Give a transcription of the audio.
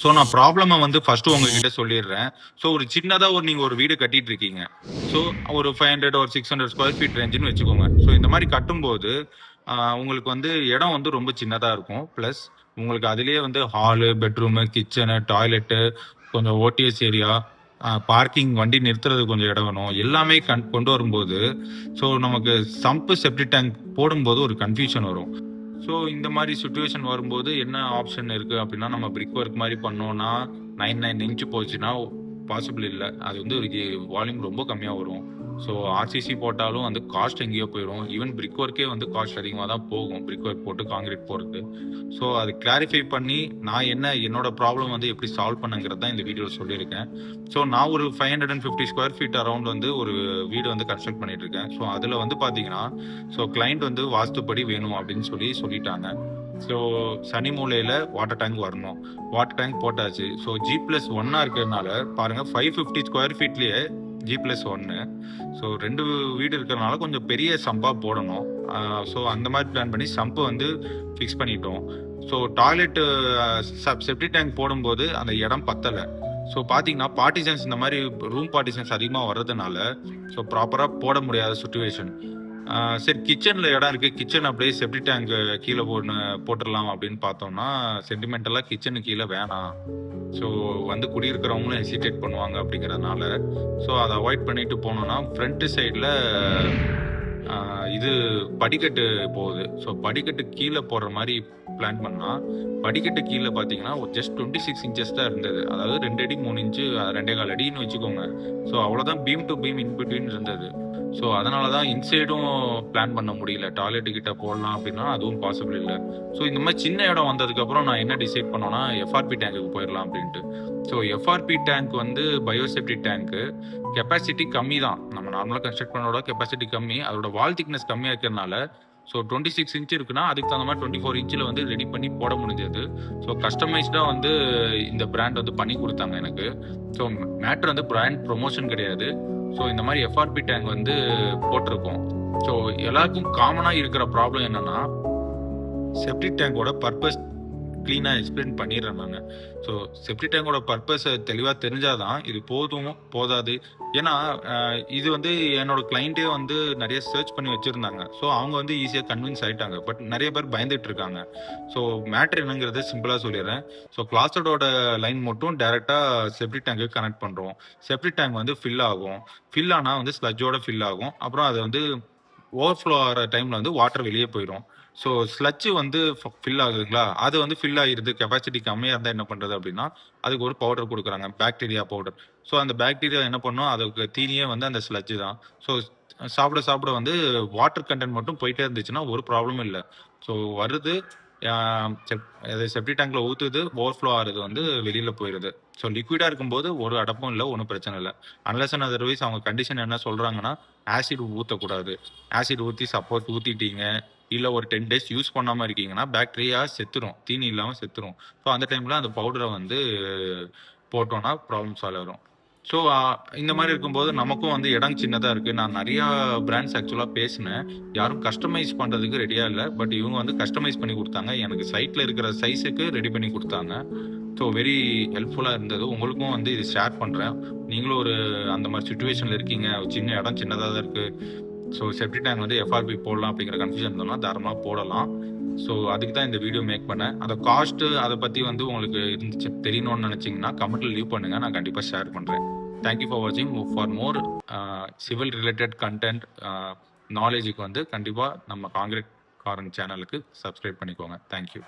So நான் ப்ராப்ளமை வந்து first உங்ககிட்ட சொல்லிடுறேன். ஸோ ஒரு சின்னதா நீங்க ஒரு வீடு கட்டிட்டு இருக்கீங்க. ஸோ ஒரு 500 ஒரு 600 ஸ்கொயர் ஃபீட் ரேஞ்சுன்னு வச்சுக்கோங்க. ஸோ இந்த மாதிரி கட்டும்போது உங்களுக்கு வந்து இடம் வந்து ரொம்ப சின்னதா இருக்கும். ப்ளஸ் உங்களுக்கு அதுலயே வந்து ஹாலு, பெட்ரூமு, கிச்சனு, டாய்லெட்டு, கொஞ்சம் ஓடிஎஸ் ஏரியா, பார்க்கிங், வண்டி நிறுத்துறது கொஞ்சம் இடம் வேணும். எல்லாமே கொண்டு வரும்போது ஸோ நமக்கு சம்பு செப்டி டேங்க் போடும்போது ஒரு கன்ஃபியூஷன் வரும். ஸோ இந்த மாதிரி சுச்சுவேஷன் வரும்போது என்ன ஆப்ஷன் இருக்குது அப்படின்னா, நம்ம பிரிக் ஒர்க் மாதிரி பண்ணோம்னா 9 இன்ச்சு போச்சுன்னா பாசிபிள் இல்லை. அது வந்து ஒரு வால்யூம் ரொம்ப கம்மியாக வரும். ஸோ ஆர்சிசி போட்டாலும் வந்து காஸ்ட் எங்கேயோ போயிடும். ஈவன் பிரிக் ஒர்க்கே வந்து காஸ்ட் அதிகமாக தான் போகும், பிரிக் ஒர்க் போட்டு காங்கிரீட் போகிறது. ஸோ அது கிளாரிஃபை பண்ணி நான் என்னோட ப்ராப்ளம் வந்து எப்படி சால்வ் பண்ணுங்கிறது தான் இந்த வீடியோவில் சொல்லியிருக்கேன். ஸோ நான் ஒரு 550 ஸ்கொயர் ஃபீட் அரௌண்ட் வந்து ஒரு வீடு வந்து கன்ஸ்ட்ரக்ட் பண்ணிட்டு இருக்கேன். ஸோ அதில் வந்து பார்த்தீங்கன்னா, ஸோ கிளைண்ட் வந்து வாஸ்துப்படி வேணும் அப்படின்னு சொல்லிட்டாங்க. ஸோ சனி மூலையில் வாட்டர் டேங்க் வரணும். வாட்டர் டேங்க் போட்டாச்சு. ஸோ G+1 இருக்கிறதுனால பாருங்க, 550 ஸ்கொயர் ஃபீட்லேயே G+1. ஸோ 2 வீடு இருக்கிறதுனால கொஞ்சம் பெரிய சம்பா போடணும். ஸோ அந்த மாதிரி பிளான் பண்ணி சம்பு வந்து ஃபிக்ஸ் பண்ணிட்டோம். ஸோ டாய்லெட்டு செப்டி டேங்க் போடும்போது அந்த இடம் பத்தலை. ஸோ பார்த்தீங்கன்னா பார்ட்டிஷன்ஸ், இந்த மாதிரி ரூம் பார்ட்டிஷன்ஸ் அதிகமாக வர்றதுனால ஸோ ப்ராப்பராக போட முடியாத சுச்சுவேஷன். சரி, கிச்சனில் இடம் இருக்குது, கிச்சன் அப்படியே செப்டி டேங்க் கீழே போட்டுடலாம் அப்படின்னு பார்த்தோம்னா, சென்டிமெண்டலாக கிச்சனு கீழே வேணாம். ஸோ வந்து குடியிருக்கிறவங்களும் ஹெசிடேட் பண்ணுவாங்க அப்படிங்கிறதுனால ஸோ அதை அவாய்ட் பண்ணிட்டு போனோம்னா, ஃப்ரண்ட்டு சைடில் இது படிக்கட்டு போகுது. ஸோ படிக்கட்டு கீழே போடுற மாதிரி பிளான் பண்ணால், படிக்கட்டு கீழே பார்த்தீங்கன்னா ஜஸ்ட் 26 இன்ச்சஸ் தான் இருந்தது. அதாவது 2 அடி 3 இன்ச்சு, 2.25 அடின்னு வச்சுக்கோங்க. ஸோ அவ்வளோதான் பீம் டு பீம் இன்பிட்வீன் இருந்தது. ஸோ அதனால தான் இன்சைடும் பிளான் பண்ண முடியல. டாய்லெட்டு கிட்ட போடலாம் அப்படின்னா அதுவும் பாசிபிள் இல்லை. ஸோ இந்த மாதிரி சின்ன இடம் வந்ததுக்கப்புறம் நான் என்ன டிசைட் பண்ணோன்னா, எஃப்ஆர்பி டேங்குக்கு போயிடலாம் அப்படின்ட்டு. ஸோ எஃப்ஆர்பி டேங்க் வந்து பயோசேஃப்டி டேங்க்கு, கெப்பாசிட்டி கம்மி தான். நம்ம நார்மலாக கன்ஸ்ட்ரக்ட் பண்ணோட கெப்பாசிட்டி கம்மி. அதோட வால் திக்னஸ் கம்மியாக இருக்கிறதுனால ஸோ 26 இன்ச் இருக்குன்னா அதுக்கு தகுந்த மாதிரி 24 இன்ச்சில் வந்து ரெடி பண்ணி போட முடிஞ்சது. ஸோ கஸ்டமைஸ்டாக வந்து இந்த பிராண்ட் வந்து பண்ணி கொடுத்தாங்க எனக்கு. ஸோ மேட்ரு வந்து பிராண்ட் ப்ரொமோஷன் கிடையாது. ஸோ இந்த மாதிரி எஃப்ஆர்பி டேங்க் வந்து போட்டிருக்கோம். ஸோ எல்லாருக்கும் காமனாக இருக்கிற ப்ராப்ளம் என்னன்னா, செப்டி டேங்கோட பர்பஸ் க்ளீனாக எக்ஸ்பிளைன் பண்ணிடுறேன் நான். ஸோ செப்டி டேங்கோட பர்பஸை தெளிவாக தெரிஞ்சாதான் இது போதாது. ஏன்னா இது வந்து என்னோட கிளைண்ட்டே வந்து நிறைய சர்ச் பண்ணி வச்சுருந்தாங்க. ஸோ அவங்க வந்து ஈஸியாக கன்வின்ஸ் ஆகிட்டாங்க. பட் நிறைய பேர் பயந்துட்டு இருக்காங்க. ஸோ மேட்ரு என்னங்கிறத சிம்பிளாக சொல்லிடுறேன். ஸோ கிளாஸடோட லைன் மட்டும் டேரெக்டாக செப்டி டேங்க்கு கனெக்ட் பண்ணுறோம். செப்டி டேங்க் வந்து ஃபில் ஆகும். ஃபில் ஆனால் வந்து ஸ்லட்ஜோட ஃபில் ஆகும். அப்புறம் அது வந்து ஓவர்ஃப்ளோ ஆகிற டைமில் வந்து வாட்டர் வெளியே போயிடும். ஸோ ஸ்லட்ஜு வந்து ஃபில் ஆகுதுங்களா, அது வந்து ஃபில் ஆகிடுது. கெப்பாசிட்டி கம்மியாக இருந்தால் என்ன பண்ணுறது அப்படின்னா, அதுக்கு ஒரு பவுடர் கொடுக்குறாங்க, பாக்டீரியா பவுடர். ஸோ அந்த பாக்டீரியா என்ன பண்ணும், அதுக்கு தீனியே வந்து அந்த ஸ்லட்ஜு தான். ஸோ சாப்பிட வந்து வாட்டர் கண்டென்ட் மட்டும் போயிட்டே இருந்துச்சுன்னா ஒரு ப்ராப்ளமும் இல்லை. ஸோ வருது, செப்டி டேங்க்ல ஊற்றுது, ஓவர்ஃப்ளோ ஆகிறது வந்து வெளியில் போயிடுது. ஸோ லிக்விடாக இருக்கும்போது ஒரு அடப்பும் இல்லை, ஒன்றும் பிரச்சனை இல்லை. அன்லெஸ் அண்ட் அதர்வைஸ் அவங்க கண்டிஷன் என்ன சொல்கிறாங்கன்னா, ஆசிட் ஊற்றக்கூடாது. ஆசிட் ஊற்றி சப்போஸ் ஊற்றிட்டீங்க, இல்லை ஒரு 10 டேஸ் யூஸ் பண்ணாமல் இருக்கீங்கன்னா பாக்டீரியா செத்துரும், தீனி இல்லாமல் செத்துரும். ஸோ அந்த டைமில் அந்த பவுடரை வந்து போட்டோன்னா ப்ராப்ளம் சால்வ் ஆகும். ஸோ இந்த மாதிரி இருக்கும்போது நமக்கும் வந்து இடம் சின்னதாக இருக்குது. நான் நிறையா பிராண்ட்ஸ் ஆக்சுவலாக பேசினேன். யாரும் கஸ்டமைஸ் பண்ணுறதுக்கு ரெடியாக இல்லை. பட் இவங்க வந்து கஸ்டமைஸ் பண்ணி கொடுத்தாங்க. எனக்கு சைட்டில் இருக்கிற சைஸுக்கு ரெடி பண்ணி கொடுத்தாங்க. ஸோ வெரி ஹெல்ப்ஃபுல்லாக இருந்தது. உங்களுக்கும் வந்து இது ஷேர் பண்ணுறேன். நீங்களும் ஒரு அந்த மாதிரி சுச்சுவேஷனில் இருக்கீங்க, சின்ன இடம் சின்னதாக தான் இருக்குது. ஸோ செப்டி டேங்க் வந்து எஃப்ஆர்பி போடலாம் அப்படிங்கிற கன்ஃபியூஷன் இருந்தோம்னா தாராளமாக போடலாம். ஸோ அதுக்கு தான் இந்த வீடியோ மேக் பண்ணேன். அந்த காஸ்ட்டு அதை பற்றி வந்து உங்களுக்கு இருந்துச்சு தெரியணும்னு நினச்சிங்கன்னா கமெண்ட்டில் லீவ் பண்ணுங்கள், நான் கண்டிப்பாக ஷேர் பண்ணுறேன். தேங்க்யூ ஃபார் வாட்சிங். For more civil related content நாலேஜுக்கு வந்து கண்டிப்பாக நம்ம காங்கிரீட் காரன் சேனலுக்கு சப்ஸ்கிரைப் பண்ணிக்கோங்க. தேங்க்யூ.